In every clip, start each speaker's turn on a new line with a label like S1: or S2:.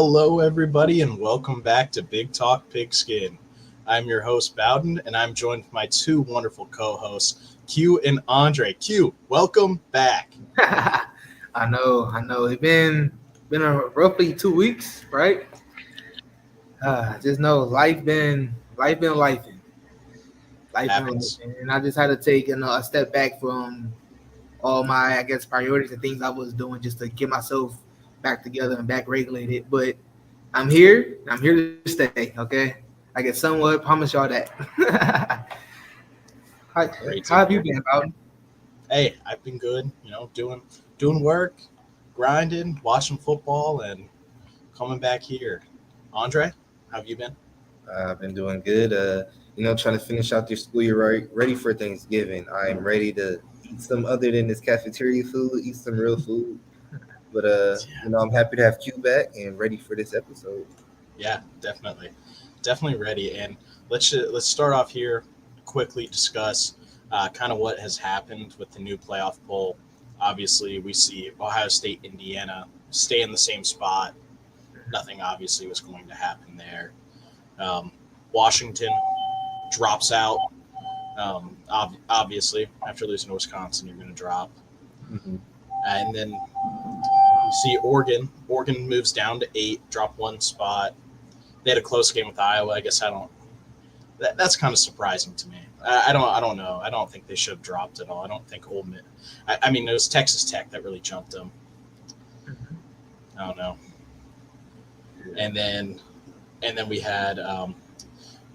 S1: Hello, everybody, and welcome back to Big Talk Pigskin. I'm your host, Bowden, and I'm joined with my two wonderful co-hosts, Q and Andre. Q, welcome back.
S2: I know. It's been roughly 2 weeks, right? Just know life been lifing.
S1: Happens.
S2: And I just had to take a step back from all my, I guess, priorities and things I was doing just to get myself back together and back regulated. But I'm here. I'm here to stay. Okay, I can somewhat promise y'all that. how,
S1: Great to
S2: how have
S1: hear.
S2: you been, Bowden?
S1: Hey, I've been good. Doing work, grinding, watching football, and coming back here. Andre, how have you been?
S3: I've been doing good. Trying to finish out your school year right, ready for Thanksgiving. I'm ready to eat some other than this cafeteria food, eat some real food. But I'm happy to have Q back and ready for this episode.
S1: Yeah, definitely ready. And let's start off here. Quickly discuss kind of what has happened with the new playoff poll. Obviously, we see Ohio State, Indiana stay in the same spot. Nothing obviously was going to happen there. Washington drops out. Obviously, after losing to Wisconsin, you're going to drop.
S3: Mm-hmm.
S1: And then you see Oregon. Oregon moves down to 8, drop one spot. They had a close game with Iowa. I guess that's kind of surprising to me. I don't know. I don't think they should have dropped at all. I don't think Ole Miss. I mean, it was Texas Tech that really jumped them.
S2: Mm-hmm.
S1: I don't know. And then we had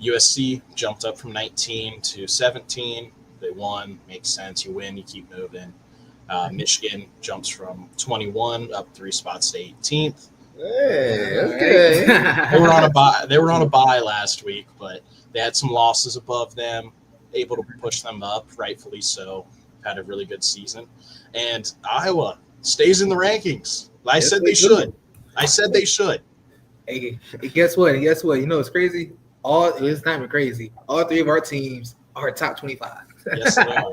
S1: USC jumped up from 19 to 17. They won. Makes sense. You win. You keep moving. Michigan jumps from 21 up 3 spots to 18th.
S3: Hey, okay.
S1: They were on a bye last week, but they had some losses above them, able to push them up, rightfully so. Had a really good season. And Iowa stays in the rankings. I said they should.
S2: Hey, guess what? You know it's crazy. It's not even crazy. All 3 of our teams are top 25.
S1: Yes, they are.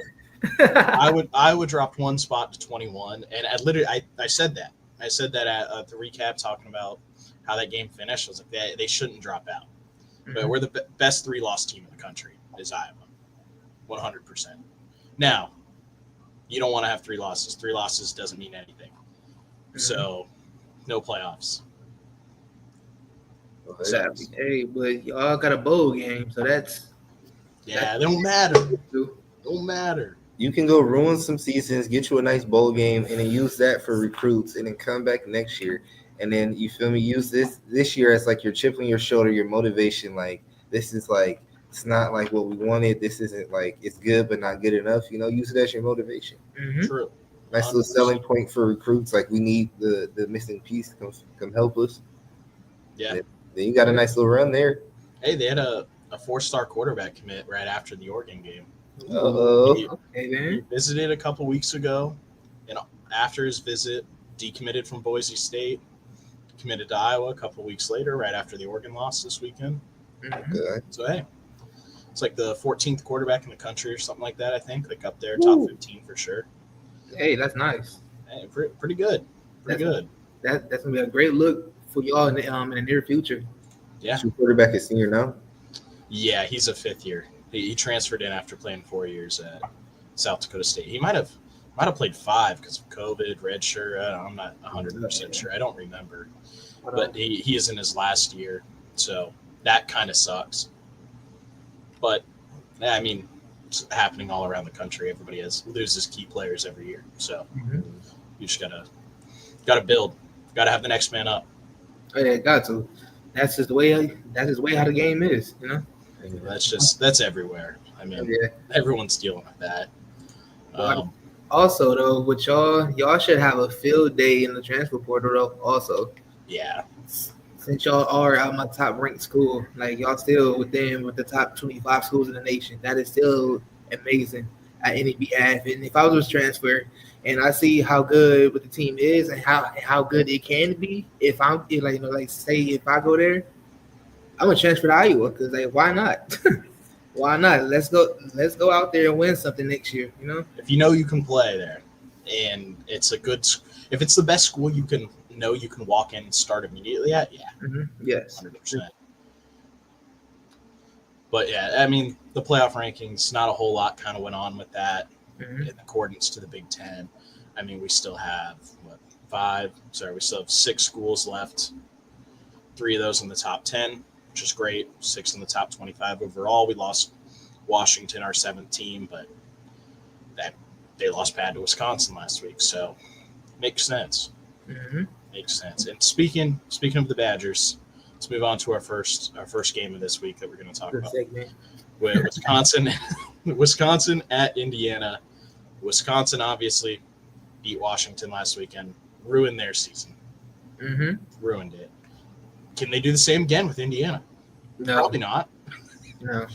S1: I would drop 1 spot to 21, and I said that. I said that at the recap talking about how that game finished. I was like, they shouldn't drop out.
S2: Mm-hmm.
S1: But we're the best 3-loss team in the country is Iowa, 100%. Now, you don't want to have 3 losses. 3 losses doesn't mean anything. Mm-hmm. So, no playoffs.
S2: Hey, but y'all got a bowl game, so that's
S1: they don't matter. Don't matter.
S3: You can go ruin some seasons, get you a nice bowl game, and then use that for recruits, and then come back next year. And then, you feel me, use this year as like your chip on your shoulder, your motivation. Like, this is like, it's not like what we wanted. This isn't like, it's good but not good enough. Use it as your motivation.
S2: Mm-hmm.
S1: True.
S3: Nice 100%. Little selling point for recruits. Like, we need the missing piece to come help us.
S1: Yeah.
S3: Then you got a nice little run there.
S1: Hey, they had a 4-star quarterback commit right after the Oregon game. He visited a couple weeks ago, and after his visit, decommitted from Boise State, committed to Iowa a couple weeks later, right after the Oregon loss this weekend.
S3: Okay.
S1: So, hey, it's like the 14th quarterback in the country or something like that, I think, like up there, top 15 for sure.
S2: Hey, that's nice.
S1: Hey, pretty good. Good.
S2: That's going to be a great look for y'all in the near future.
S1: Yeah.
S3: Your quarterback is senior now?
S1: Yeah, he's a 5th year. He transferred in after playing 4 years at South Dakota State. He might have played 5 because of COVID, redshirt. I'm not 100% sure. I don't remember. But he is in his last year, so that kind of sucks. But, I mean, it's happening all around the country. Everybody loses key players every year. So you just gotta build. Got to have the next man up.
S2: Oh, yeah, got to. That's just the way how the game is,
S1: That's everywhere. I mean, Everyone's dealing with that.
S2: Also, though, with y'all should have a field day in the transfer portal, though, also.
S1: Yeah.
S2: Since y'all are out my top ranked school, like y'all still with the top 25 schools in the nation. That is still amazing at any behalf. And if I was to transfer and I see how good what the team is and how good it can be, if say if I go there, I'm gonna transfer to Iowa because why not? Why not? Let's go out there and win something next year.
S1: If you know you can play there, and if it's the best school you can know you can walk in and start immediately at? Yeah,
S2: Yes.
S1: 100%. But yeah, I mean, the playoff rankings, not a whole lot kind of went on with that in accordance to the Big Ten. I mean, we still have we still have 6 schools left. 3 of those in the top 10, which is great. 6 in the top 25 overall. We lost Washington, our 7th team, but they lost bad to Wisconsin last week, so makes sense. Makes sense. And speaking of the Badgers, let's move on to our first game of this week that we're going to talk about. With Wisconsin at Indiana. Wisconsin obviously beat Washington last weekend, ruined their season. Ruined it. Can they do the same again with Indiana?
S2: No.
S1: Probably not.
S2: No.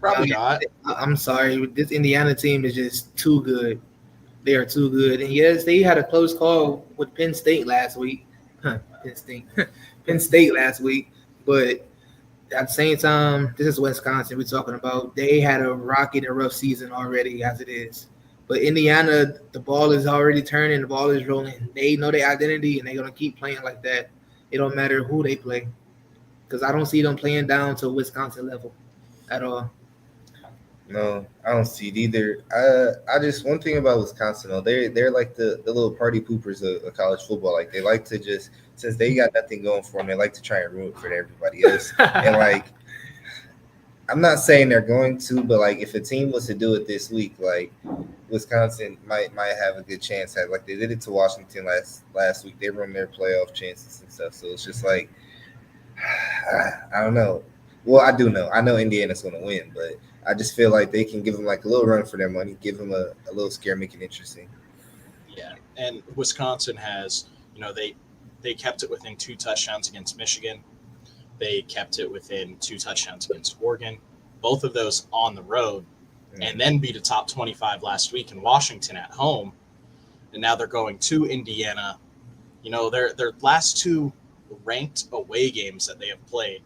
S1: Probably not.
S2: I'm sorry. This Indiana team is just too good. They are too good. And yes, they had a close call with Penn State last week. Penn State last week. But at the same time, this is Wisconsin we're talking about. They had a rocky and a rough season already as it is. But Indiana, the ball is already turning. The ball is rolling. They know their identity, and they're going to keep playing like that. It don't matter who they play. Because I don't see them playing down to Wisconsin level at all.
S3: No, I don't see it either. I just, one thing about Wisconsin, though, they're like the little party poopers of college football. Like, they like to just, since they got nothing going for them, they like to try and ruin it for everybody else. And, like, I'm not saying they're going to, but, like, if a team was to do it this week, like, Wisconsin might have a good chance at, like, they did it to Washington last week. They ruined their playoff chances and stuff. So it's just like, I don't know. Well, I do know. I know Indiana's going to win, but I just feel like they can give them like a little run for their money, give them a little scare, make it interesting.
S1: Yeah, and Wisconsin has, they kept it within 2 touchdowns against Michigan. They kept it within 2 touchdowns against Oregon, both of those on the road, and then beat a top 25 last week in Washington at home. And now they're going to Indiana. Their last 2 ranked away games that they have played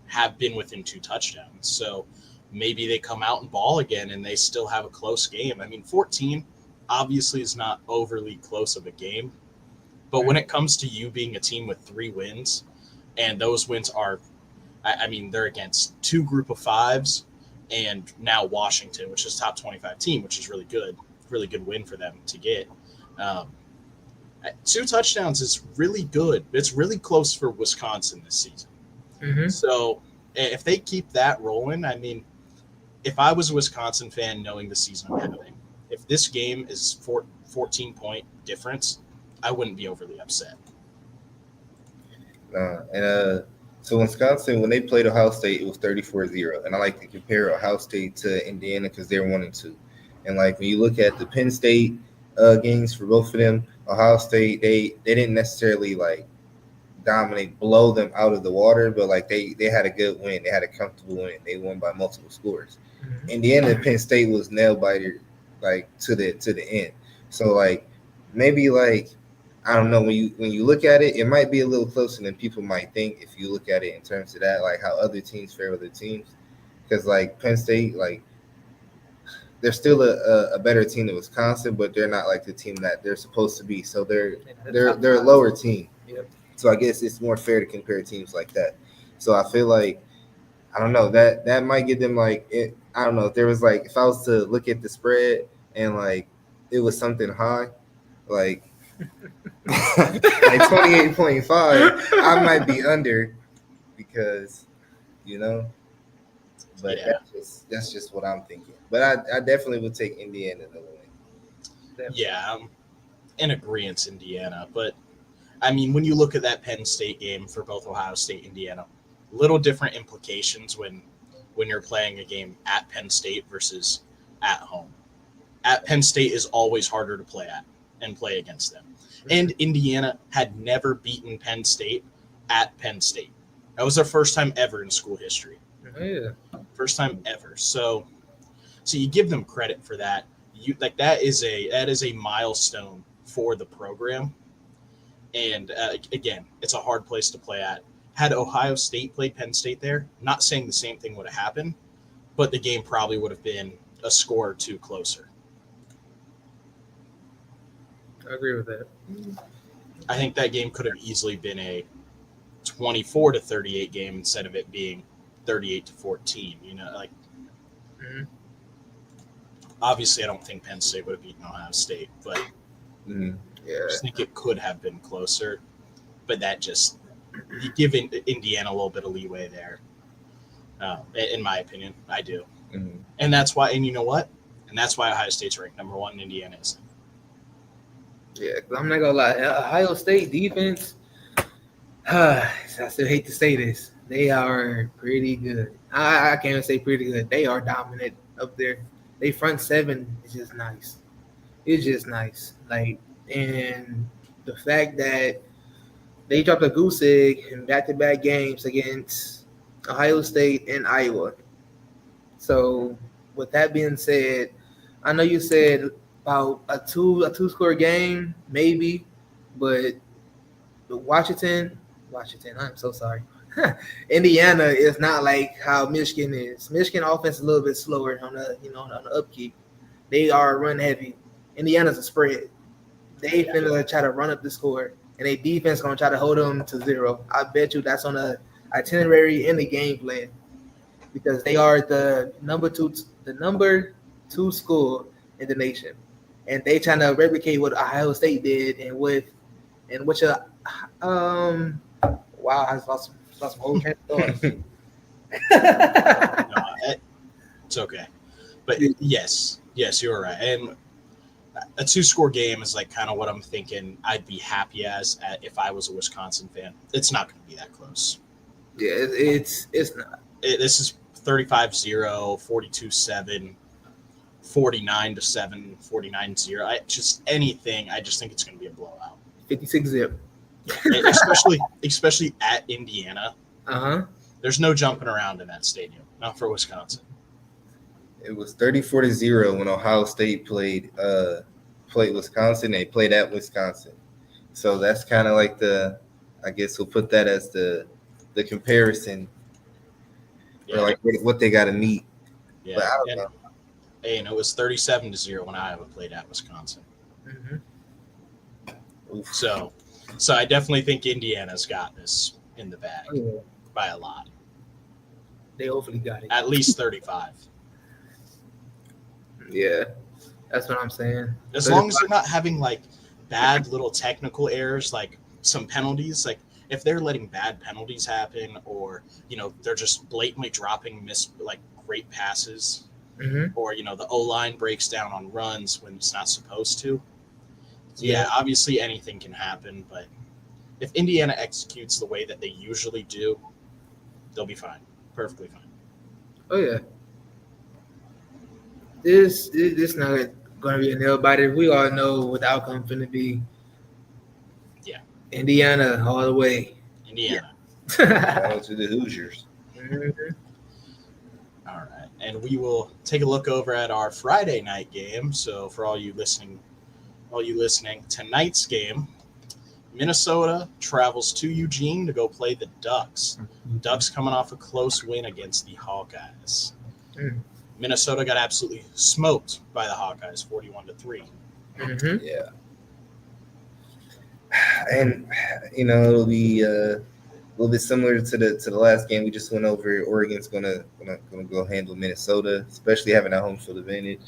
S1: have been within 2 touchdowns. So maybe they come out and ball again and they still have a close game. I mean, 14 obviously is not overly close of a game. But when it comes to you being a team with 3 wins, and those wins are, they're against 2 group of 5s and now Washington, which is top 25 team, which is really good win for them to get. 2 touchdowns is really good. It's really close for Wisconsin this season. So if they keep that rolling, I mean, if I was a Wisconsin fan knowing the season I'm having, if this game is 14-point difference, I wouldn't be overly upset.
S3: So Wisconsin, when they played Ohio State, it was 34-0. And I like to compare Ohio State to Indiana because they're 1-2. And like when you look at the Penn State games for both of them, Ohio State, they didn't necessarily like dominate, blow them out of the water, but like they had a good win. They had a comfortable win. They won by multiple scores. Indiana and Penn State was nail biter like to the end. So like maybe like I don't know, when you look at it, it might be a little closer than people might think if you look at it in terms of that, like how other teams fare with other teams. Because like Penn State, like they're still a better team than Wisconsin, but they're not like the team that they're supposed to be. So they're a lower team.
S2: Yep.
S3: So I guess it's more fair to compare teams like that. So I feel like I don't know, that might get them like it. I don't know if there was like if I was to look at the spread and like it was something high, like like 28.5, I might be under because but
S1: yeah.
S3: that's just what I'm thinking. But I definitely would take Indiana to win.
S1: Yeah, I'm in agreement, Indiana. But I mean, when you look at that Penn State game for both Ohio State and Indiana, little different implications when you're playing a game at Penn State versus at home. At Penn State is always harder to play at and play against them. And Indiana had never beaten Penn State at Penn State. That was their first time ever in school history.
S2: Yeah.
S1: First time ever. So you give them credit for that. That is a milestone for the program. And again, it's a hard place to play at. Had Ohio State played Penn State there, not saying the same thing would have happened, but the game probably would have been a score or 2 closer.
S2: I agree with that.
S1: I think that game could have easily been a 24-38 game instead of it being 38-14. You know, like
S2: Mhm.
S1: obviously I don't think Penn State would have beaten Ohio State, but I
S2: Yeah.
S1: just think it could have been closer. But that just you give Indiana a little bit of leeway there, in my opinion. I do, and that's why. And you know what? And that's why Ohio State's ranked number 1 and Indiana isn't.
S2: Yeah, because I'm not gonna lie, Ohio State defense. I still hate to say this, they are pretty good. I can't even say pretty good. They are dominant up there. They front seven is just nice. It's just nice. Like, and the fact that they dropped a goose egg in back-to-back games against Ohio State and Iowa. So, with that being said, I know you said about a two score game maybe, but Washington, I'm so sorry. Indiana is not like how Michigan is. Michigan offense is a little bit slower on the upkeep. They are run heavy. Indiana's a spread. They finna try to run up the score, and their defense gonna try to hold them to 0. I bet you that's on the itinerary and the game plan because they are the number two school in the nation, and they trying to replicate what Ohio State did and what your wow, I lost my whole train of thought.
S1: No, it's okay, but yes, you're right. And a 2-score game is like kind of what I'm thinking I'd be happy if I was a Wisconsin fan. It's not going to be that close.
S2: Yeah, it's not.
S1: This is 35-0, 42-7, 49-7, 49-0. Just anything. I just think it's going to be a blowout.
S2: 56-0.
S1: especially at Indiana. There's no jumping around in that stadium. Not for Wisconsin.
S3: It was 34-0 when Ohio State played Wisconsin. They played at Wisconsin, so that's kind of like I guess we'll put that as the comparison, or like what they got to meet.
S1: Yeah,
S3: but I don't know.
S1: And it was 37-0 when Iowa played at Wisconsin. So I definitely think Indiana's got this in the bag by a lot.
S2: They hopefully got it.
S1: At least 35.
S2: Yeah, that's what I'm saying.
S1: As long as they're not having like bad little technical errors, like some penalties, like if they're letting bad penalties happen, or they're just blatantly dropping great passes, or the O-line breaks down on runs when it's not supposed to. Yeah, obviously anything can happen, but if Indiana executes the way that they usually do, they'll be fine, perfectly fine.
S2: Oh yeah. This not going to be a nail biter. We all know what the outcome going to be.
S1: Yeah.
S2: Indiana all the way.
S1: Indiana.
S3: Shout out to the Hoosiers.
S1: All right. And we will take a look over at our Friday night game. So for all you listening, tonight's game, Minnesota travels to Eugene to go play the Ducks. Ducks coming off a close win against the Hawkeyes. Minnesota got absolutely smoked by the Hawkeyes, 41-3.
S3: Yeah, and it'll be a little bit similar to the last game we just went over. Oregon's gonna go handle Minnesota, especially having a home field advantage.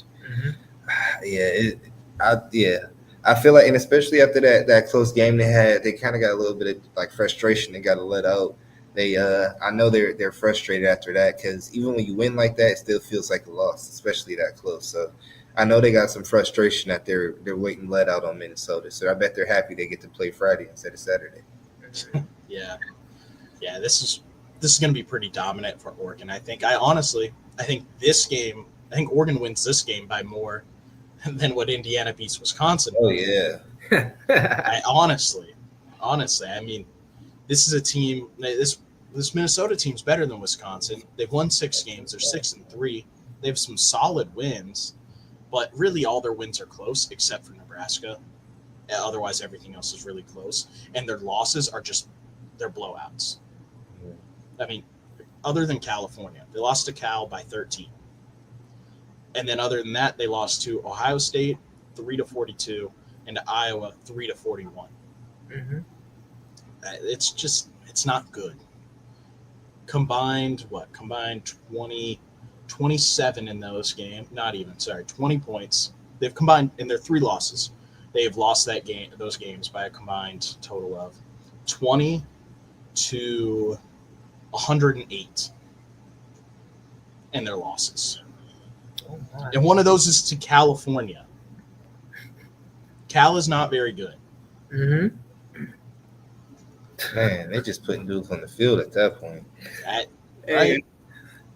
S3: I feel like, and especially after that close game they had, they kind of got a little bit of like frustration. They got to let out. I know they're frustrated after that because even when you win like that, it still feels like a loss, especially that close. So I know they got some frustration that they're waiting let out on Minnesota. So I bet they're happy they get to play Friday instead of Saturday.
S1: Yeah. This is going to be pretty dominant for Oregon. I think this game. I think Oregon wins this game by more than what Indiana beats Wisconsin.
S3: Oh yeah.
S1: Honestly, I mean, this is a team. This Minnesota team's better than Wisconsin. They've won 6 games. They're 6-3. They have some solid wins, but really all their wins are close except for Nebraska. Otherwise, everything else is really close, and their losses are they're blowouts. I mean, other than California, they lost to Cal by 13. And then other than that, they lost to Ohio State 3-42 and to Iowa 3-41.
S2: Mm-hmm.
S1: It's not good. Combined 27 in those games. Not even, sorry, 20 points. They've combined in their 3 losses. They have lost those games by a combined total of 20 to 108 in their losses.
S2: Oh, my.
S1: And one of those is to California. Cal is not very good.
S2: Mm-hmm.
S3: Man, they just putting dudes on the field at that point.
S2: Hey,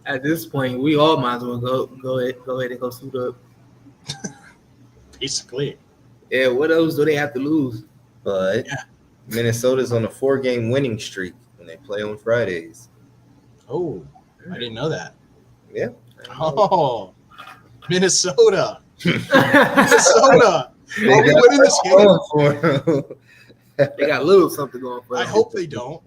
S2: at this point, we all might as well go ahead and go suit up.
S1: Basically.
S2: Yeah, what else do they have to lose?
S3: But Minnesota's on a 4-game winning streak when they play on Fridays.
S1: Oh, I didn't know that.
S3: Yeah.
S1: Oh, Minnesota. Minnesota.
S3: They
S1: Are we
S3: got
S1: winning this game?
S3: going for 'em.
S2: They got a little something going for them.
S1: I hope they don't.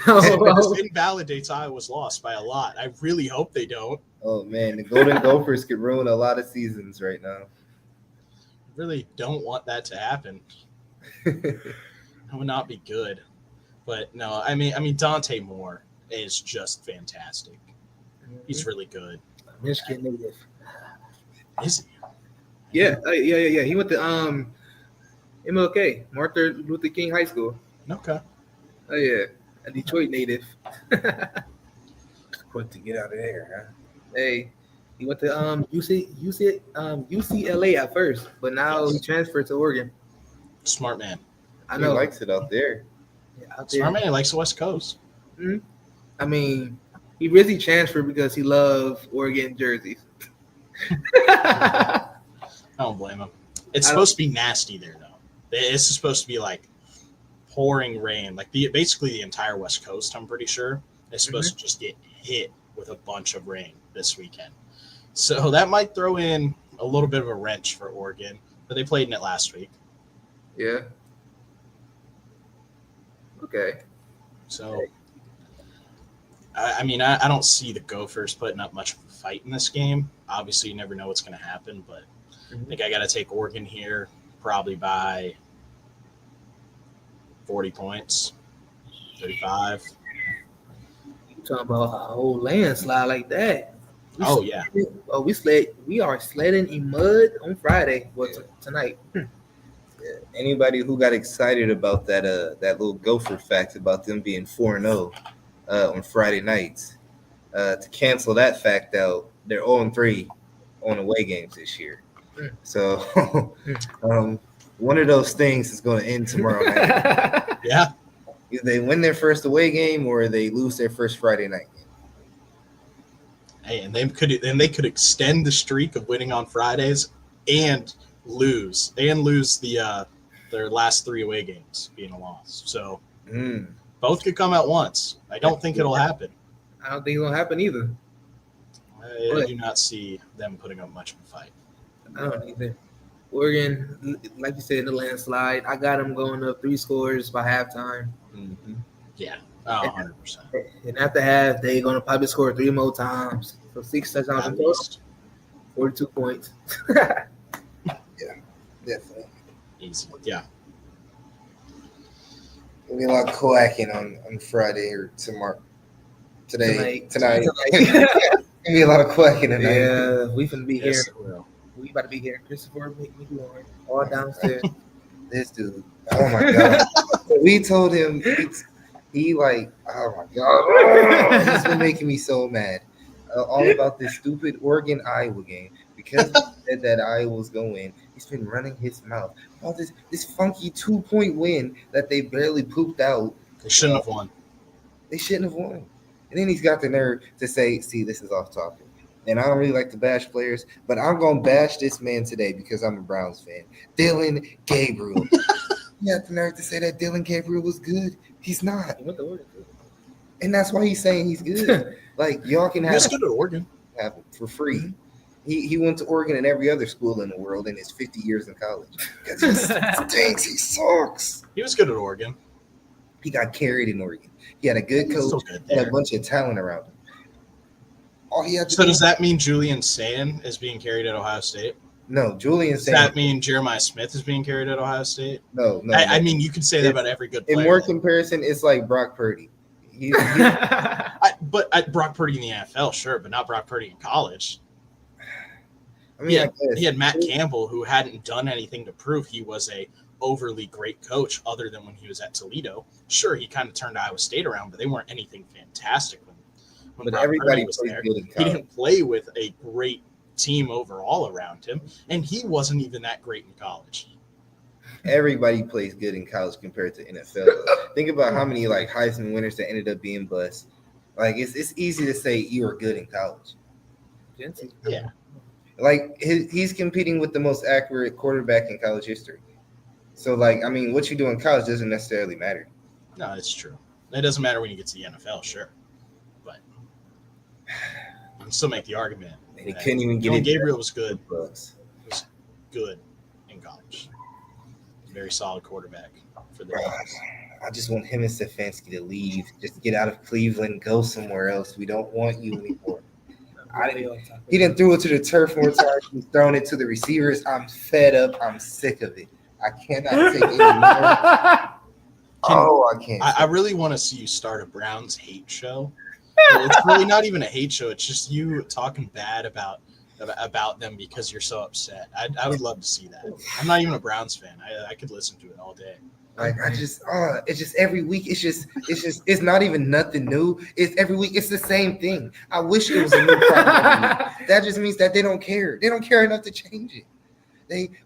S2: Oh,
S1: This invalidates Iowa's loss by a lot. I really hope they don't.
S3: Oh man, the Golden Gophers could ruin a lot of seasons right now.
S1: Really don't want that to happen. That would not be good. But no, I mean Dante Moore is just fantastic. He's really good.
S2: Michigan native.
S1: Is
S2: Yeah. He went to MLK, Martin Luther King High School.
S1: he? Okay.
S2: Oh yeah, a Detroit native.
S3: Quick to get out of there,
S2: Hey, he went to UCLA at first, but now he transferred to Oregon.
S1: Smart man.
S2: I
S3: huh?
S2: know.
S3: He likes it out there.
S2: Out there.
S1: Smart man. He likes the West Coast.
S2: I mean, he really transferred because he loved Oregon jerseys.
S1: I don't blame him. It's supposed to be nasty there, though. It's supposed to be like pouring rain, like basically the entire West Coast. I'm pretty sure is supposed to just get hit with a bunch of rain this weekend. So that might throw in a little bit of a wrench for Oregon, but they played in it last week.
S2: Yeah. Okay.
S1: So, I mean, I don't see the Gophers putting up much of a fight in this game. Obviously, you never know what's going to happen, but I think I got to take Oregon here probably by 40 points, 35.
S2: You talking about a whole landslide like that?
S1: Oh, yeah.
S2: Oh, we are sledding in mud on Friday. Well, tonight.
S3: Anybody who got excited about that little Gopher fact about them being 4-0 on Friday nights, to cancel that fact out, they're 0-3 on away games this year. So one of those things is going to end tomorrow night.
S1: Yeah.
S3: Either they win their first away game or they lose their first Friday night game.
S1: Hey, and they could extend the streak of winning on Fridays and lose their last 3 away games being a loss. So both could come at once. I don't think it'll happen.
S2: I don't think it's gonna happen either.
S1: I do not see them putting up much of a fight.
S2: I don't either. Oregon, like you said, the landslide. I got them going up 3 scores by halftime.
S1: Mm-hmm. Yeah, 100%.
S2: And after half, they're gonna probably score 3 more times. So 6 touchdowns in
S1: At
S2: total,
S1: least.
S2: 42 points.
S3: Definitely.
S1: Easy. Yeah.
S3: There'll be a lot of quacking on Friday or tomorrow. Tonight. There'll be a lot of quacking tonight.
S2: Yeah, we finna be
S1: Yes,
S2: here.
S1: it will.
S2: We about to be here. Christopher McLaurin, all downstairs.
S3: This dude, oh my god. We told him he like, oh my god, he's been making me so mad. All about this stupid Oregon Iowa game because he said that Iowa was going to win. He's been running his mouth about this funky 2-point win that they barely pooped out.
S1: They shouldn't have won.
S3: They shouldn't have won. And then he's got the nerve to say, see, this is off topic. And I don't really like to bash players, but I'm going to bash this man today because I'm a Browns fan. Dylan Gabriel. He had the nerve to say that Dylan Gabriel was good. He's not. And that's why he's saying he's good. Like, y'all can have
S1: He's good at Oregon.
S3: it for free. He went to Oregon and every other school in the world in his 50 years in college. Because he stinks. He sucks.
S1: He was good at Oregon.
S3: He got carried in Oregon. He had a good
S1: He's
S3: coach
S1: still good
S3: and
S1: there.
S3: a bunch of talent around him. All he had to
S1: So
S3: do
S1: does that mean Julian Sand is being carried at Ohio State?
S3: No, Julian's
S1: Does
S3: saying.
S1: that mean Jeremiah Smith is being carried at Ohio State?
S3: No.
S1: I mean, you can say that
S3: It's-
S1: about every good player.
S3: In more comparison, it's like Brock Purdy.
S1: But Brock Purdy in the NFL, sure, but not Brock Purdy in college.
S3: I mean, I guess.
S1: He had Matt Campbell, who hadn't done anything to prove he was a overly great coach other than when he was at Toledo. Sure, he kind of turned Iowa State around, but they weren't anything fantastic when
S3: But
S1: Brock
S3: everybody
S1: Purdy was
S3: plays
S1: there.
S3: good in
S1: He
S3: college.
S1: didn't play with a great team overall around him, and he wasn't even that great in college.
S3: Everybody plays good in college compared to NFL. Think about how many like Heisman winners that ended up being busts. Like it's easy to say you were good in college.
S1: Yeah.
S3: Like he's competing with the most accurate quarterback in college history. So like, I mean, what you do in college doesn't necessarily matter.
S1: No, it's true. It doesn't matter when you get to the NFL, sure. But you can still make the argument.
S3: And he couldn't even get
S1: Dylan
S3: in.
S1: Gabriel was good.
S3: Bucks.
S1: Was good in college. Very solid quarterback for the
S3: Bro,
S1: Bucks.
S3: I just want him and Stefanski to leave. Just get out of Cleveland, go somewhere else. We don't want you anymore. He didn't throw it to the turf more times. He's thrown it to the receivers. I'm fed up. I'm sick of it. I cannot take it anymore. I can't.
S1: I really want to see you start a Browns hate show. But it's really not even a hate show. It's just you talking bad about them because you're so upset. I would love to see that. I'm not even a Browns fan. I could listen to it all day.
S3: Like it's just every week. It's not even nothing new. It's every week. It's the same thing. I wish it was a new problem. That just means that they don't care. They don't care enough to change it.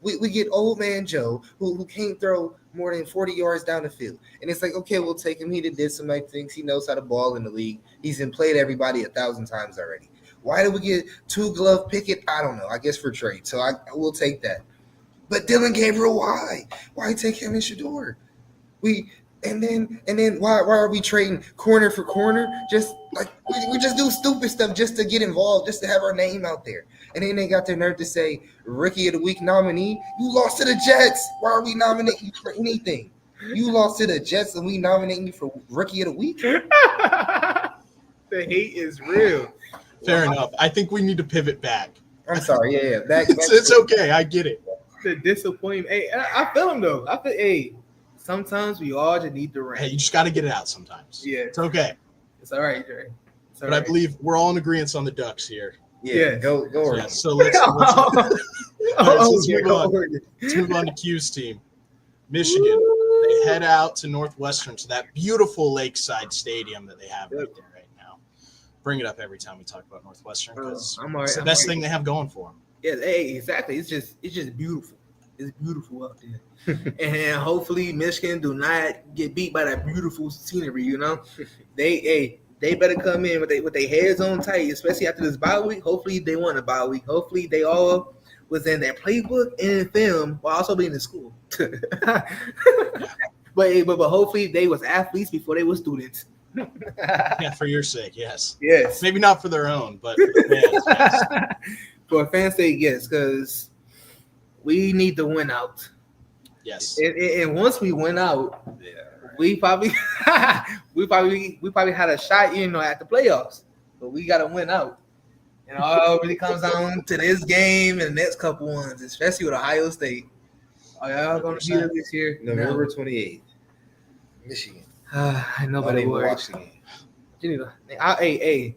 S3: We get old man Joe who can't throw more than 40 yards down the field, and it's like, okay, we'll take him. He did some like things. He knows how to ball in the league. He's been played everybody 1,000 times already. Why did we get two glove Pickett? I don't know. I guess for trade. So I will take that. But Dylan Gabriel, why? Why take him and Shador? And then why are we trading corner for corner? Just like we just do stupid stuff just to get involved, just to have our name out there. And then they got their nerve to say Rookie of the Week nominee. You lost to the Jets. Why are we nominating you for anything? You lost to the Jets and we nominating you for Rookie of the Week?
S2: The hate is real.
S1: Fair enough. I think we need to pivot back.
S3: I'm sorry. Yeah. Back.
S1: It's okay. I get it.
S2: The disappointment. Hey, I feel him though. Sometimes we all just need to rant.
S1: Hey, you just got to get it out sometimes.
S2: Yeah.
S1: It's okay.
S2: It's all right, Dre.
S1: But I believe we're all in agreement on the Ducks here.
S3: Yeah. Go
S1: Yeah,
S3: around.
S1: so let's let's
S2: yeah,
S1: move on. Let's move on to Q's team. Michigan. They head out to Northwestern, to that beautiful lakeside stadium that they have right there right now. Bring it up every time we talk about Northwestern because it's the best thing they have going for them.
S2: Yeah, hey, exactly. It's just beautiful. It's beautiful out there. And hopefully Michigan do not get beat by that beautiful scenery, you know? They better come in with their heads on tight, especially after this bye week. Hopefully they won a bye week. Hopefully they all was in their playbook and in film while also being in school. But hopefully they was athletes before they were students.
S1: Yeah, for your sake, yes.
S2: Yes.
S1: Maybe not for their own, but for the fans, yes.
S2: For fans' sake, yes, because we need to win out.
S1: Yes.
S2: And once we win out, we probably had a shot, at the playoffs. But we got to win out. And all it really comes down to this game and the next couple ones, especially with Ohio State. Are y'all going to be there this year?
S3: November 28th, Michigan.
S2: Nobody works. Hey,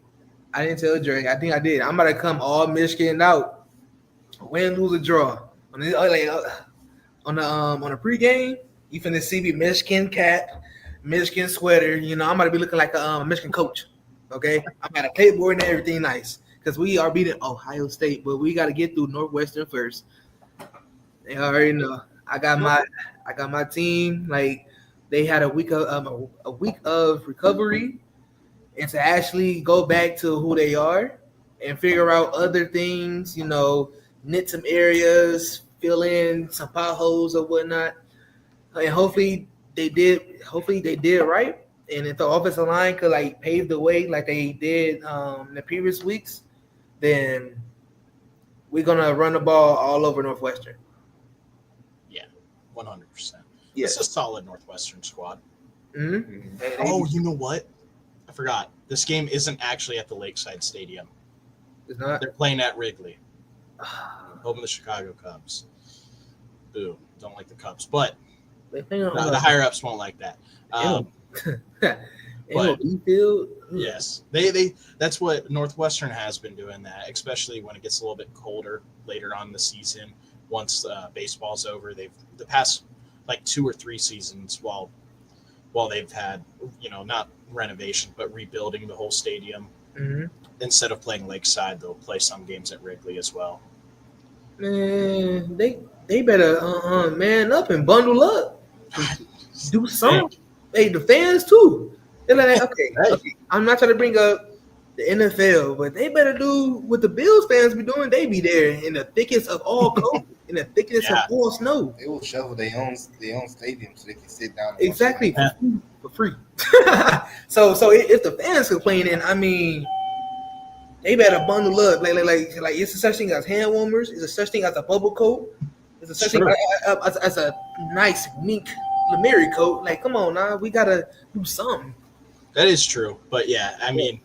S2: I didn't tell Drake. I think I did. I'm about to come all Michigan out. Win, lose, or draw. On the pregame, you finna see me Michigan cap, Michigan sweater. I'm about to be looking like a Michigan coach. Okay, I'm got a clipboard and everything nice because we are beating Ohio State, but we got to get through Northwestern first. They already know. I got my team. Like they had a week of recovery, and to actually go back to who they are and figure out other things. Knit some areas, fill in some potholes or whatnot, and hopefully they did right. And if the offensive line could pave the way like they did in the previous weeks, then we're gonna run the ball all over Northwestern.
S1: Yeah, 100%.
S2: Yes.
S1: It's a solid Northwestern squad.
S2: Mm-hmm.
S1: Oh, you know what? I forgot. This game isn't actually at the Lakeside Stadium.
S2: It's not.
S1: They're playing at Wrigley. Home of the Chicago Cubs. Boo. Don't like the Cubs. But
S2: They play on
S1: the higher-ups won't like that. But
S2: field.
S1: yes, they that's what Northwestern has been doing that, especially when it gets a little bit colder later on in the season. Once baseball's over, they've the past like 2 or 3 seasons while they've had not renovation but rebuilding the whole stadium.
S2: Mm-hmm.
S1: Instead of playing Lakeside, they'll play some games at Wrigley as well.
S2: Man, they better man up and bundle up, do something. Hey, the fans too. They're like, okay, I'm not trying to bring up the NFL, but they better do what the Bills fans be doing. They be there in the thickest of all cold, in the thickest of all snow.
S3: They will shovel their own stadium so they can sit down.
S2: Exactly, for free. So if the fans complaining, I mean, they better bundle up. Like it's a such thing as hand warmers. It's a such thing as a bubble coat. It's a such thing as a nice mink Lemire coat. Like, come on now, we gotta do something.
S1: That is true, but yeah, I mean,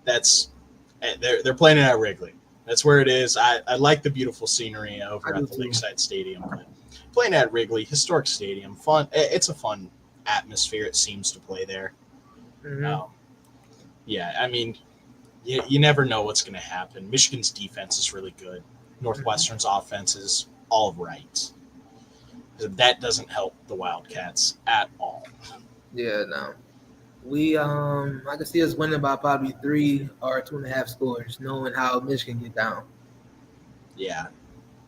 S1: they're playing it at Wrigley. That's where it is. I like the beautiful scenery over at the Lakeside Stadium, but playing at Wrigley, historic stadium, fun. It's a fun atmosphere. It seems to play there.
S2: Mm-hmm.
S1: Yeah, I mean, you never know what's going to happen. Michigan's defense is really good. Northwestern's offense is all right. That doesn't help the Wildcats at all.
S2: Yeah, no. I can see us winning by probably 3 or 2.5 scores, knowing how Michigan get down.
S1: Yeah.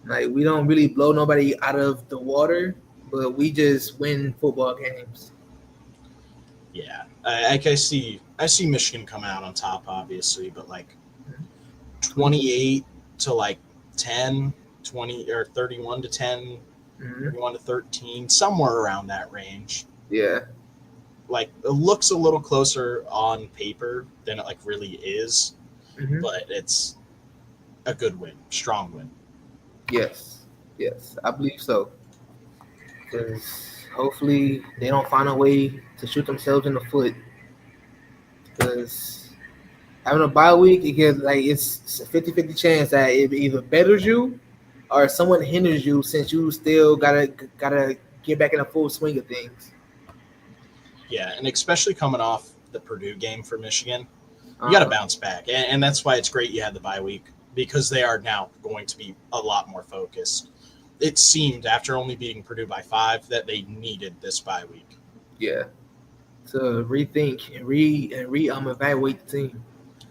S2: Like, we don't really blow nobody out of the water, but we just win football games.
S1: Yeah. I see Michigan coming out on top, obviously, but like 28 to like 10, 20 or 31 to 10, 31 to 13, somewhere around that range.
S2: Yeah.
S1: Like, it looks a little closer on paper than it like really is, but it's a good win, strong win.
S2: Yes, I believe so. Because hopefully they don't find a way to shoot themselves in the foot. Because having a bye week, it's a 50-50 chance that it either betters you or someone hinders you, since you still gotta get back in the full swing of things.
S1: Yeah, and especially coming off the Purdue game for Michigan, you got to bounce back. And that's why it's great you had the bye week, because they are now going to be a lot more focused. It seemed, after only beating Purdue by 5, that they needed this bye week.
S2: Yeah, to rethink and evaluate the team.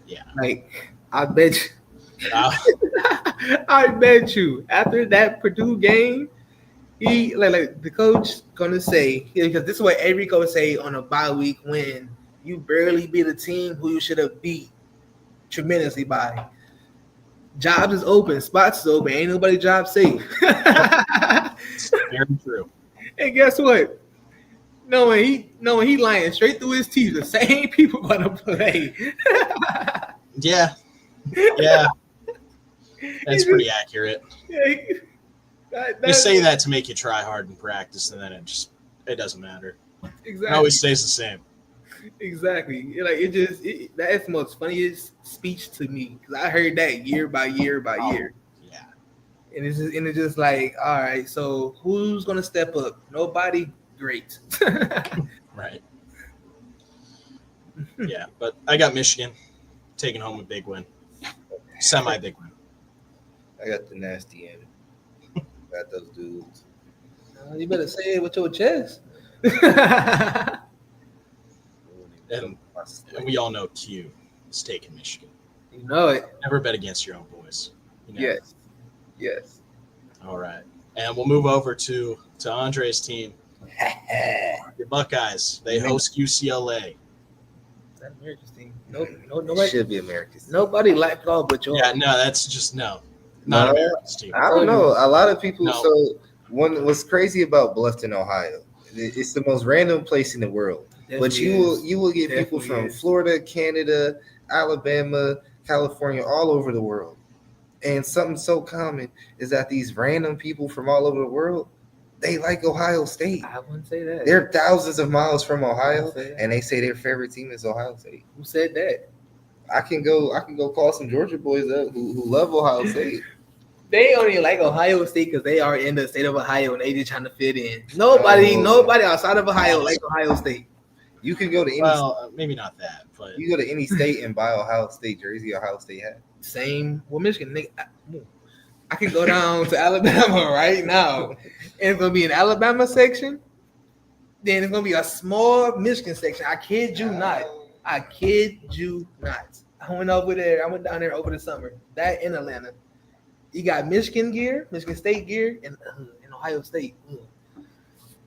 S1: Yeah.
S2: Like, I bet you, I bet you after that Purdue game, he like the coach gonna say, because this is what every coach say on a bye week when you barely beat a team who you should have beat tremendously by. Jobs is open, spots is open, ain't nobody job safe.
S1: Very true.
S2: And guess what? Knowing he lying straight through his teeth, the same people gonna play.
S1: Yeah. That's pretty accurate. They say that to make you try hard in practice, and then it doesn't matter.
S2: Exactly.
S1: It always stays the same.
S2: Exactly. That's the most funniest speech to me, because I heard that year by year by year.
S1: Yeah.
S2: And it's just like, all right, so who's gonna step up? Nobody. Great.
S1: Right. Yeah, but I got Michigan taking home a big win, semi-big win.
S3: I got the nasty end. Got those dudes.
S2: You better say it with your chest.
S1: And we all know Q is taking Michigan.
S2: You know it.
S1: Never bet against your own boys.
S2: Yes.
S1: All right. And we'll move over to Andre's team. The Buckeyes. They host UCLA.
S2: Is that America's team? Nobody
S3: should be America's team.
S2: Nobody liked all but yours.
S1: Yeah, no, that's just not America's team.
S3: I don't know. A lot of people. No. So what's crazy about Bluffton, Ohio? It's the most random place in the world. But you will get people from Florida, Canada, Alabama, California, all over the world. And something so common is that these random people from all over the world, they like Ohio State.
S2: I wouldn't say that.
S3: They're thousands of miles from Ohio, and they say their favorite team is Ohio State.
S2: Who said that?
S3: I can go call some Georgia boys up who love Ohio State.
S2: They only like Ohio State because they are in the state of Ohio and they just trying to fit in. Nobody outside of Ohio like Ohio State.
S3: You could go to any.
S1: Well, maybe not that, but
S3: you go to any state and buy Ohio State jersey. Ohio State hat.
S2: Same. Well, Michigan, I can go down to Alabama right now, and it's gonna be an Alabama section. Then it's gonna be a small Michigan section. I kid you not. I went over there. I went down there over the summer. That in Atlanta. You got Michigan gear, Michigan State gear, and Ohio State.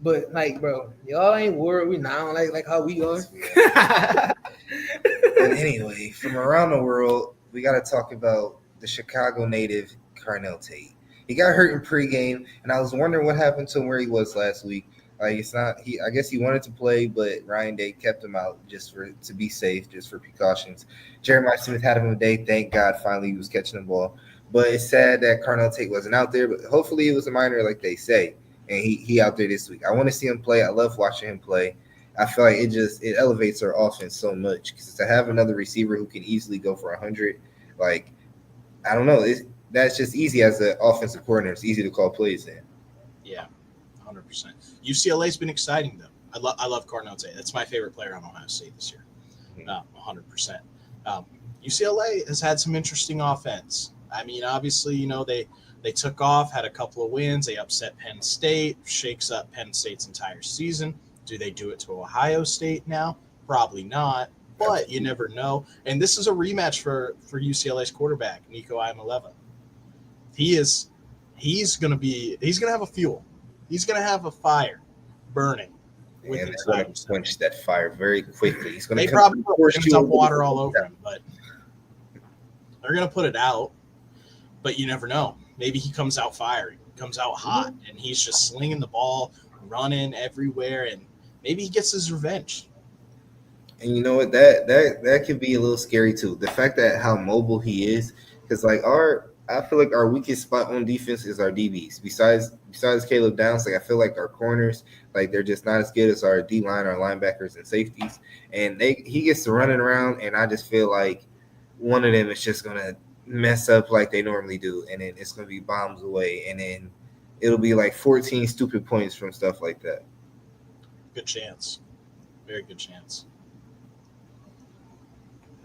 S2: But like, bro, y'all ain't worried. We now like how we are.
S3: But anyway, from around the world, we got to talk about the Chicago native Carnell Tate. He got hurt in pregame, and I was wondering what happened to him where he was last week. Like it's not he. I guess he wanted to play, but Ryan Day kept him out just to be safe, just for precautions. Jeremiah Smith had him a day. Thank God, finally he was catching the ball. But it's sad that Carnell Tate wasn't out there. But hopefully it was a minor, like they say, and he out there this week. I want to see him play. I love watching him play. I feel like it elevates our offense so much because to have another receiver who can easily go for 100, like I don't know, that's just easy as an offensive coordinator. It's easy to call plays in.
S1: Yeah, 100%. UCLA's been exciting though. I love Carnell Tate. That's my favorite player on Ohio State this year. 100%. UCLA has had some interesting offense. I mean, obviously, they took off, had a couple of wins. They upset Penn State, shakes up Penn State's entire season. Do they do it to Ohio State now? Probably not, but you never know. And this is a rematch for UCLA's quarterback, Nico Iamaleava. He's going to have a fuel. He's going to have a fire burning.
S3: And it's going to quench that fire very quickly. He's going to
S1: probably dump water all over him, but they're going to put it out. But you never know. Maybe he comes out firing, comes out hot, and he's just slinging the ball, running everywhere, and maybe he gets his revenge.
S3: And you know what? That could be a little scary too. The fact that how mobile he is, because I feel like our weakest spot on defense is our DBs. Besides Caleb Downs, like I feel like our corners, like they're just not as good as our D line, our linebackers, and safeties. And he gets to running around, and I just feel like one of them is just gonna mess up like they normally do, and then it's gonna be bombs away, and then it'll be like 14 stupid points from stuff like that.
S1: Good chance, very good chance.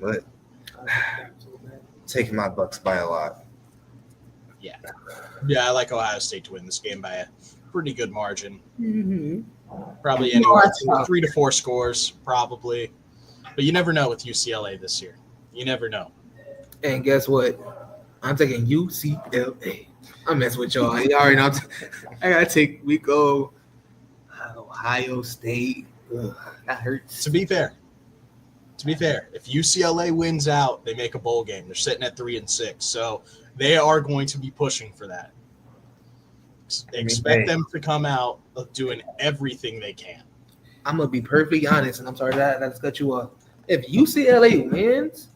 S3: But taking my Bucks by a lot.
S1: Yeah, I like Ohio State to win this game by a pretty good margin.
S2: Mm-hmm.
S1: Probably anywhere 3 to 4 scores, probably. But you never know with UCLA this year. You never know.
S2: And guess what? I'm taking UCLA. I'm messing with y'all. You already know. I gotta take. We go Ohio State. Ugh, that hurts.
S1: To be fair, if UCLA wins out, they make a bowl game. They're sitting at 3-6, so they are going to be pushing for that. Expect them to come out doing everything they can.
S2: I'm gonna be perfectly honest, and I'm sorry that I cut you off. If UCLA wins,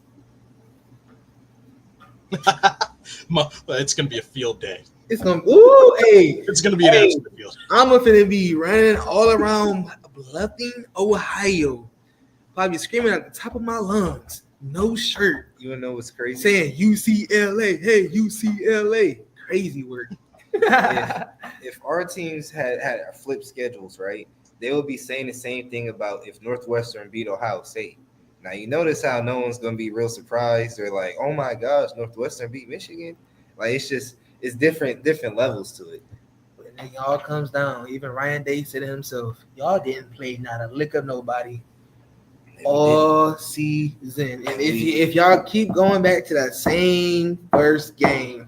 S1: it's gonna be a field day.
S2: it's gonna it's
S1: gonna be an absolute field.
S2: I'm gonna be running all around Bluffing, Ohio, probably screaming at the top of my lungs, no shirt.
S3: You wanna know what's crazy?
S2: Saying UCLA, hey UCLA, crazy word.
S3: if our teams had flipped schedules, right, they would be saying the same thing about if Northwestern beat Ohio State. Now, you notice how no one's going to be real surprised. They're like, oh, my gosh, Northwestern beat Michigan. Like, it's different levels to it.
S2: And then y'all comes down. Even Ryan Day said it himself. Y'all didn't play not a lick of nobody all season. And if y'all keep going back to that same first game,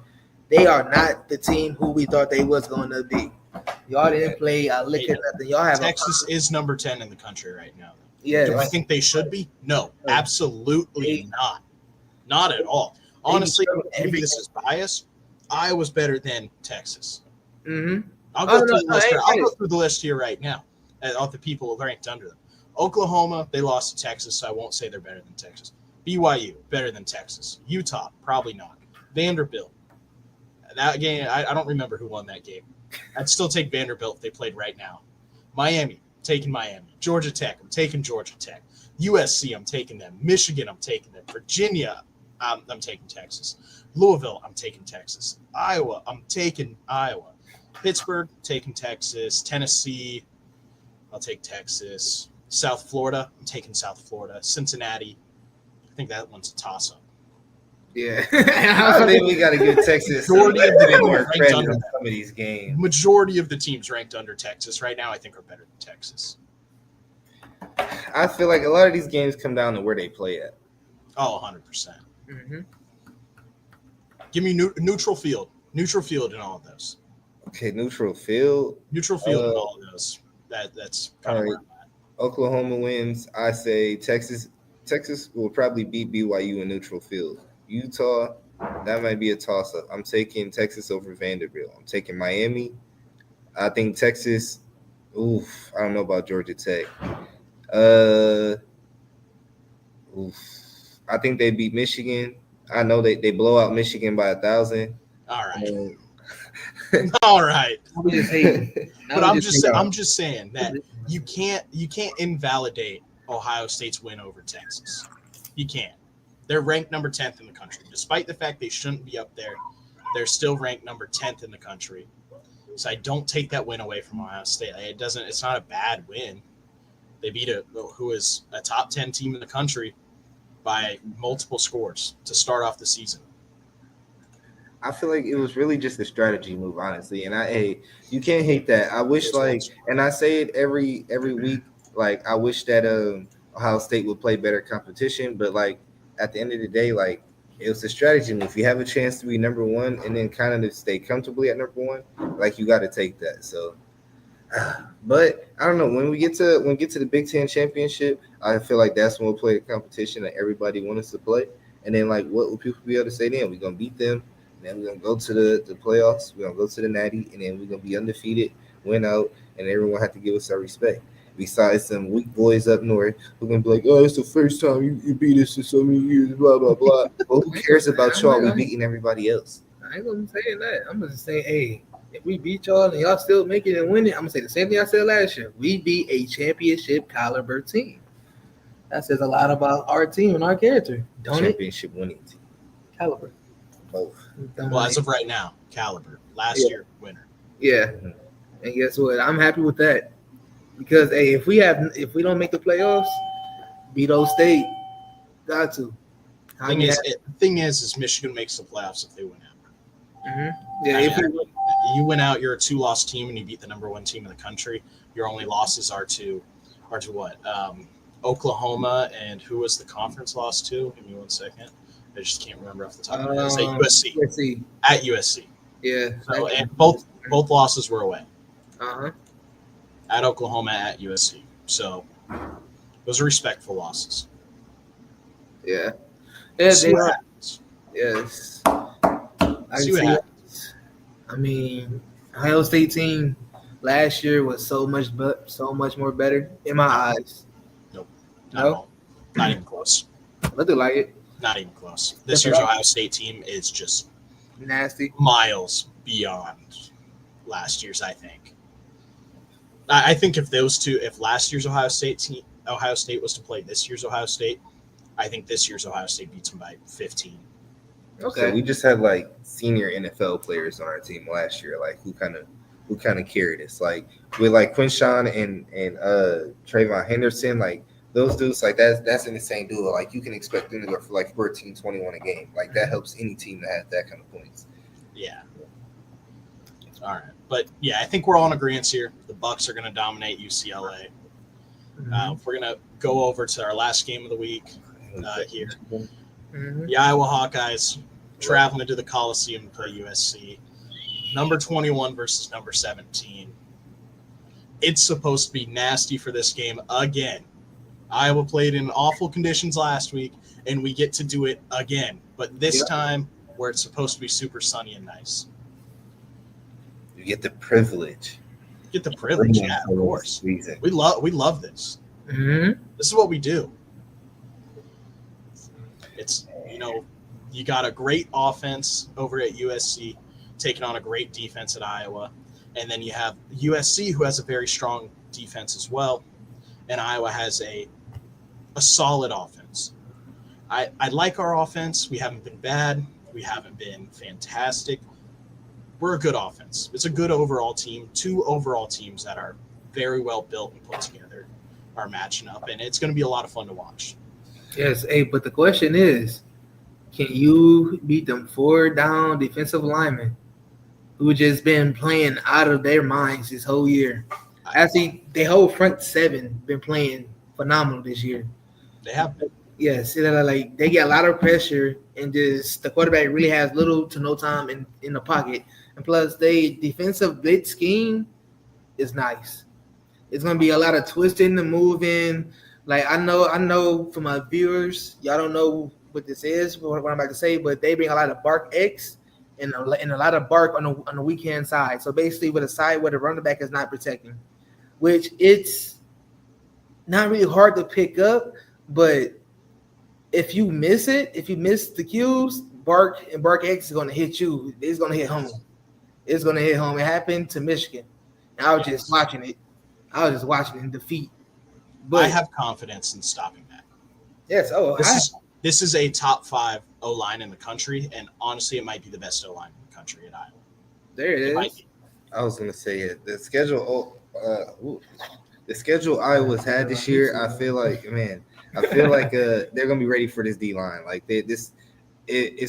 S2: they are not the team who we thought they was going to be. Y'all didn't play a lick of nothing. Y'all have
S1: Texas is number 10 in the country right now.
S2: Yes.
S1: Do I think they should be? No, absolutely not. Not at all. Honestly, maybe this is bias. Iowa's better than Texas.
S2: Mm-hmm.
S1: I'll go through the list here right now of the people ranked under them. Oklahoma, they lost to Texas, so I won't say they're better than Texas. BYU, better than Texas. Utah, probably not. Vanderbilt. That game, I don't remember who won that game. I'd still take Vanderbilt if they played right now. Miami, taking Miami. Georgia Tech, I'm taking Georgia Tech. USC, I'm taking them. Michigan, I'm taking them. Virginia, I'm taking Texas. Louisville, I'm taking Texas. Iowa, I'm taking Iowa. Pittsburgh, taking Texas. Tennessee, I'll take Texas. South Florida, I'm taking South Florida. Cincinnati, I think that one's a toss-up.
S2: Yeah.
S3: I think we got to give Texas some
S1: Majority of the teams
S3: more
S1: ranked
S3: credit
S1: under
S3: on
S1: them.
S3: some of these games.
S1: Majority of the teams ranked under Texas right now, I think, are better than Texas.
S3: I feel like a lot of these games come down to where they play at.
S1: Oh, 100%.
S2: Mm-hmm.
S1: Give me neutral field. Neutral field in all of those.
S3: Okay, neutral field.
S1: Neutral field in all of those. That's kind of where I'm at.
S3: Oklahoma wins. I say Texas. Texas will probably beat BYU in neutral field. Utah, that might be a toss-up. I'm taking Texas over Vanderbilt. I'm taking Miami. I think Texas. Oof, I don't know about Georgia Tech. I think they beat Michigan. I know they blow out Michigan by 1,000.
S1: All right. All right.
S2: We just hate.
S1: But I'm just saying that you can't invalidate Ohio State's win over Texas. You can't. They're ranked number 10th in the country. Despite the fact they shouldn't be up there, they're still ranked number 10th in the country. So I don't take that win away from Ohio State. It's not a bad win. They beat who is a top 10 team in the country by multiple scores to start off the season.
S3: I feel like it was really just a strategy move, honestly. And you can't hate that. I wish and I say it every week, like I wish that Ohio State would play better competition, but like at the end of the day, like it was a strategy move. If you have a chance to be number one and then kind of stay comfortably at number one, like you got to take that. So, but I don't know, when we get to the Big Ten championship, I feel like that's when we'll play the competition that everybody wants us to play. And then like, what will people be able to say then? We're gonna beat them. Then we're going to go to the playoffs. We're going to go to the Natty, and then we're going to be undefeated, win out, and everyone have to give us our respect. Besides some weak boys up north who are going to be like, oh, it's the first time you beat us in so many years, blah, blah, blah. Well, who cares about y'all? We beating everybody else.
S2: I ain't going to say that. I'm going to say, hey, if we beat y'all and y'all still make it and win it, I'm going to say the same thing I said last year. We beat a championship caliber team. That says a lot about our team and our character, don't
S3: Championship winning team.
S2: Caliber.
S3: Both.
S1: Well, as of right now, caliber. Last year, winner.
S2: Yeah.
S3: Mhm.
S2: And guess what? I'm happy with that. Because hey, if we don't make the playoffs, beat Old State. Got to.
S1: Thing is Michigan makes the playoffs if they win out.
S2: Mm-hmm. Yeah,
S1: you win out, you're a 2-loss team and you beat the number 1 team in the country. Your only losses are to what? Oklahoma, and who was the conference loss to? Give me 1 second. I just can't remember off the top of my head. Say USC.
S2: USC.
S1: At USC.
S2: Yeah.
S1: So, and both losses were away.
S2: Uh-huh.
S1: At Oklahoma, at USC. So those are respectful losses.
S2: Yeah. Yeah,
S1: See what happens.
S2: Yes.
S1: See what happens.
S2: I mean, Ohio State team last year was so much more better in my eyes.
S1: Nope.
S2: No?
S1: Not even close.
S2: Looked like it.
S1: Not even close. This year's Ohio State team is just
S2: Nasty.
S1: miles beyond last year's, I think. I think if last year's Ohio State was to play this year's Ohio State, I think this year's Ohio State beats them by 15.
S2: Okay.
S3: So we just had like senior NFL players on our team last year, like who kind of carried us. Like with like Quinshawn and Trayvon Henderson, like those dudes, like that's an insane duo. Like you can expect them to go for like 14, 21 a game. Like that helps any team that has that kind of points.
S1: Yeah. All right. But yeah, I think we're all in agreement here. The Bucs are going to dominate UCLA. We're going to go over to our last game of the week here.
S2: Mm-hmm.
S1: The Iowa Hawkeyes traveling to the Coliseum to play USC. Number 21 versus number 17. It's supposed to be nasty for this game again. Iowa played in awful conditions last week, and we get to do it again. But this time, where it's supposed to be super sunny and nice.
S3: You get the privilege.
S1: Get the privilege, yeah, of course. We love this.
S2: Mm-hmm.
S1: This is what we do. It's, you got a great offense over at USC taking on a great defense at Iowa. And then you have USC, who has a very strong defense as well. And Iowa has a solid offense. I like our offense. We haven't been bad. We haven't been fantastic. We're a good offense. It's a good overall team. 2 overall teams that are very well built and put together are matching up, and it's going to be a lot of fun to watch.
S2: Yes, hey, but the question is, can you beat them 4 down defensive linemen who just been playing out of their minds this whole year? Actually, the whole front 7 been playing phenomenal this year.
S1: They have.
S2: Yes, like they get a lot of pressure, and just the quarterback really has little to no time in the pocket. And plus, they defensive blitz scheme is nice. It's gonna be a lot of twisting and moving. Like I know for my viewers, y'all don't know what this is, what I'm about to say, but they bring a lot of bark X and a lot of bark on the weak hand side. So basically, with a side where the running back is not protecting, which it's not really hard to pick up, but if you miss the cues, bark X is gonna hit you. It's gonna hit home. It's gonna hit home. It happened to Michigan. And I was just watching it. In defeat. But
S1: I have confidence in stopping that.
S2: Yes.
S1: This is a top 5 O-line in the country, and honestly, it might be the best O-line in the country at Iowa.
S2: There it is.
S3: I was gonna say it. The schedule Iowa's had this year, I feel like they're gonna be ready for this D line. Like it's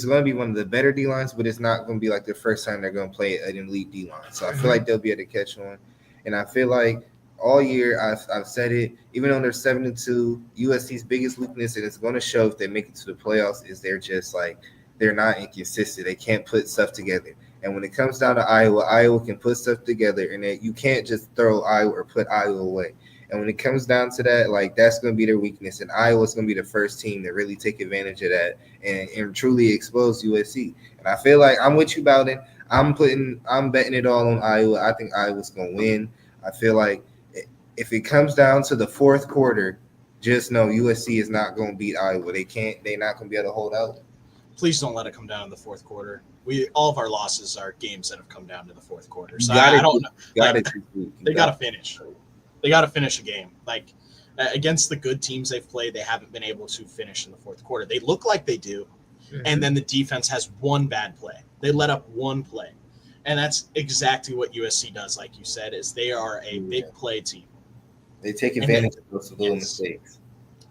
S3: gonna be one of the better D lines, but it's not gonna be like the first time they're gonna play an elite D line. So I feel like they'll be able to catch one, and I feel like all year I've said it. Even though they're 7-2, USC's biggest weakness, and it's gonna show if they make it to the playoffs, is they're not inconsistent. They can't put stuff together. And when it comes down to Iowa can put stuff together, and you can't just throw Iowa or put Iowa away. And when it comes down to that, like that's going to be their weakness. And Iowa's going to be the first team to really take advantage of that and truly expose USC. And I feel like I'm with you, Bowden. I'm betting it all on Iowa. I think Iowa's going to win. I feel like if it comes down to the 4th quarter, just know USC is not going to beat Iowa. They're not going to be able to hold out.
S1: Please don't let it come down to the 4th quarter. All of our losses are games that have come down to the 4th quarter. So I don't know. They got to finish. They got to finish a game. Like against the good teams they've played, they haven't been able to finish in the 4th quarter. They look like they do, and then the defense has one bad play. They let up one play, and that's exactly what USC does. Like you said, is they are a big play team.
S3: They take advantage of those little mistakes.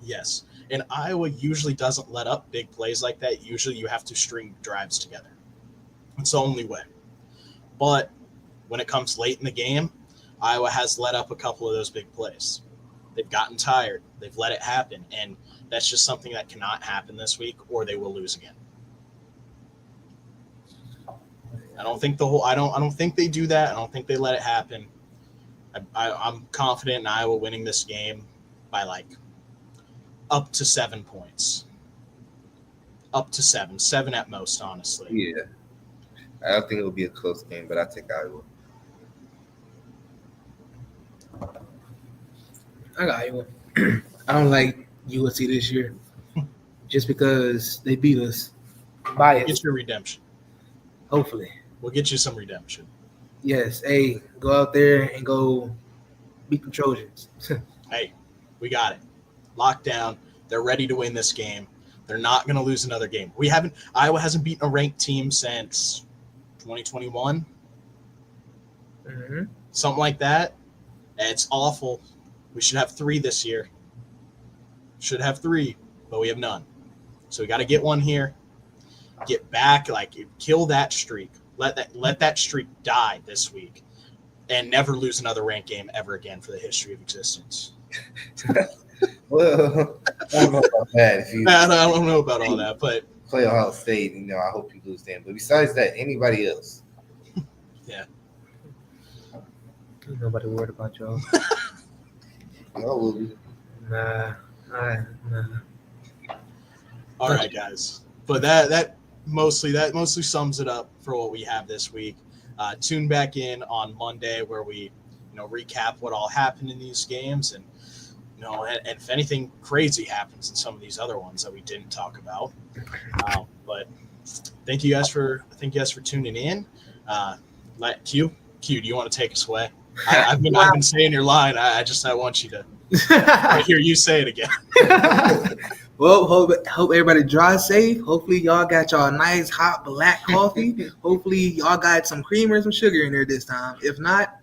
S1: Yes, and Iowa usually doesn't let up big plays like that. Usually, you have to string drives together. It's the only way. But when it comes late in the game, Iowa has let up a couple of those big plays. They've gotten tired. They've let it happen, and that's just something that cannot happen this week, or they will lose again. I don't think they do that. I don't think they let it happen. I'm confident in Iowa winning this game by like up to 7 points. Up to 7 at most, honestly.
S3: Yeah, I don't think it'll be a close game, but I take Iowa.
S2: I got Iowa. I don't like USC this year just because they beat us. Bias.
S1: Get your redemption.
S2: Hopefully.
S1: We'll get you some redemption.
S2: Yes. Hey, go out there and go beat the Trojans.
S1: Hey, we got it. Locked down. They're ready to win this game. They're not going to lose another game. Iowa hasn't beaten a ranked team since 2021. Something like that. It's awful. We should have 3 this year. Should have 3, but we have none. So we got to get one here. Get back, kill that streak. Let that streak die this week, and never lose another ranked game ever again for the history of existence.
S3: Well, I don't know about that.
S1: I don't know about all that, but
S3: play Ohio State, I hope you lose them. But besides that, anybody else?
S1: Yeah.
S2: Ain't nobody worried about y'all.
S3: Y'all will be.
S2: Nah.
S1: All right, guys. But that mostly sums it up for what we have this week. Tune back in on Monday where we recap what all happened in these games, and and if anything crazy happens in some of these other ones that we didn't talk about. But thank you guys for tuning in. Q, do you want to take us away? I've been saying your line. I want you to hear you say it again.
S2: Well, hope everybody drives safe. Hopefully, y'all got y'all nice hot black coffee. Hopefully, y'all got some creamer and some sugar in there this time. If not,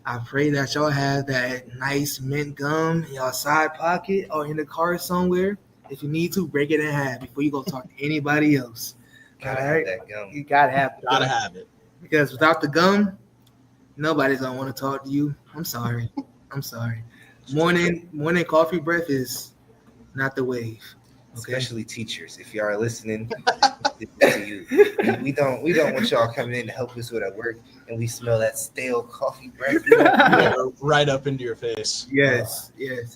S2: I pray that y'all have that nice mint gum in y'all side pocket or in the car somewhere. If you need to, break it in half before you go talk to anybody else.
S3: Gotta
S2: All
S3: have
S2: right?
S3: that gum.
S2: You gotta have the
S1: Gotta
S2: gum.
S1: have it.
S2: Because without the gum, nobody's gonna want to talk to you. I'm sorry. Morning coffee breath is not the wave. Okay.
S3: Especially teachers, if y'all are listening, this to you. We don't want y'all coming in to help us with our work, and we smell that stale coffee breath.
S1: Right up into your face.
S2: Yes,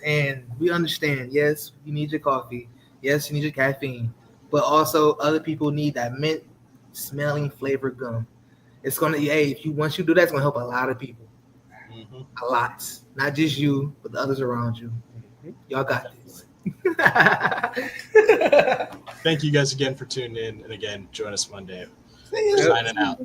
S2: and we understand. Yes, you need your coffee. Yes, you need your caffeine, but also other people need that mint smelling flavored gum. It's gonna, if you once you do that, it's gonna help a lot of people.
S1: Mm-hmm.
S2: A lot, not just you, but the others around you. Y'all got this.
S1: Thank you guys again for tuning in, and again, join us Monday.
S2: Yep.
S1: Signing out.